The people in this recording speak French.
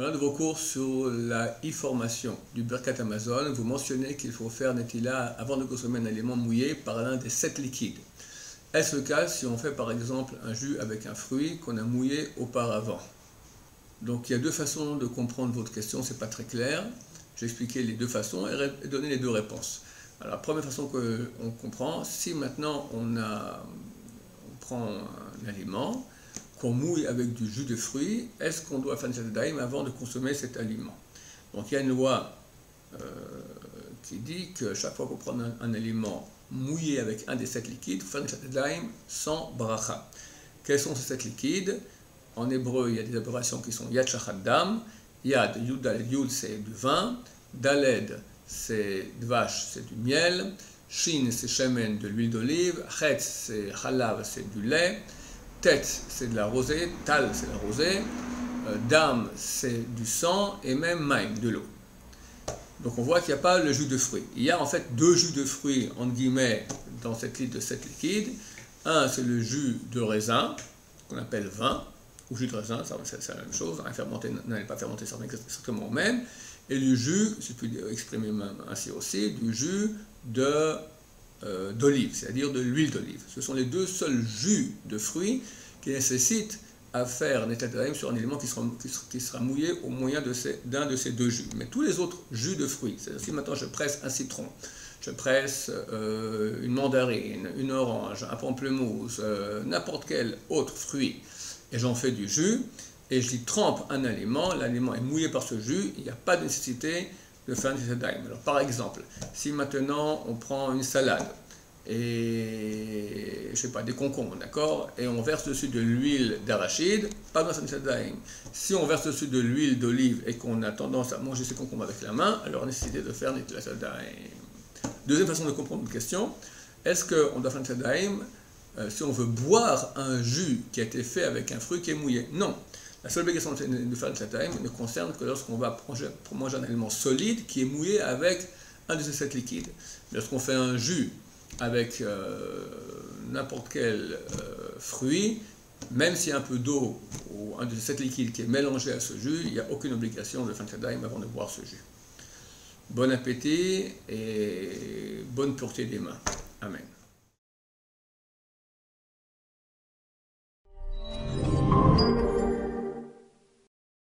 Dans l'un de vos cours sur la e-formation du Birkat Amazon, vous mentionnez qu'il faut faire Netila avant de consommer un aliment mouillé par l'un des 7 liquides. Est-ce le cas si on fait par exemple un jus avec un fruit qu'on a mouillé auparavant? Donc il y a deux façons de comprendre votre question, c'est pas très clair. J'ai expliqué les deux façons et donné les deux réponses. Alors la première façon qu'on comprend, si maintenant on prend un aliment, qu'on mouille avec du jus de fruits, est-ce qu'on doit faire une daïm avant de consommer cet aliment? Donc il y a une loi qui dit que chaque fois qu'on prend un aliment mouillé avec un des 7 liquides, il faut faire une daïm sans bracha. Quels sont ces 7 liquides? En hébreu, il y a des aberrations qui sont yad shachad dam, yad, yud, daled, yud, c'est du vin, daled, c'est dvash, c'est du miel, shin, c'est shemen, de l'huile d'olive, chet, c'est halav, c'est du lait, tet, c'est de la rosée, tal, c'est la rosée, dam, c'est du sang, et même maim, de l'eau. Donc on voit qu'il n'y a pas le jus de fruits. Il y a en fait deux jus de fruits, entre guillemets, dans cette liste de 7 liquides. Un, c'est le jus de raisin, qu'on appelle vin, ou jus de raisin, c'est la même chose, n'allez pas fermenter, ça revient exactement au même. Et le jus, si je puis exprimer ainsi aussi, du jus d'olive, c'est-à-dire de l'huile d'olive. Ce sont les deux seuls jus de fruits qui nécessitent à faire Netilat Yadayim sur un élément qui sera mouillé au moyen d'un de ces deux jus. Mais tous les autres jus de fruits, c'est-à-dire si maintenant je presse un citron, je presse une mandarine, une orange, un pamplemousse, n'importe quel autre fruit, et j'en fais du jus, et j'y trempe un aliment, l'aliment est mouillé par ce jus, il n'y a pas de nécessité de faire un Netilat Yadayim. Alors par exemple, si maintenant on prend une salade, et je sais pas, des concombres, d'accord, et on verse dessus de l'huile d'arachide, pas dans Netilat Yadayim. Si on verse dessus de l'huile d'olive et qu'on a tendance à manger ces concombres avec la main, alors nécessité de faire Netilat Yadayim. Deuxième façon de comprendre une question, est-ce qu'on doit faire Netilat Yadayim si on veut boire un jus qui a été fait avec un fruit qui est mouillé? Non. La seule obligation de faire Netilat Yadayim ne concerne que lorsqu'on va manger un aliment solide qui est mouillé avec un de ces 7 liquides. Lorsqu'on fait un jus avec n'importe quel fruit, même s'il y a un peu d'eau ou un de ces 7 liquides qui est mélangé à ce jus, il n'y a aucune obligation de faire Netilat Yadayim avant de boire ce jus. Bon appétit et bonne pureté des mains. Amen.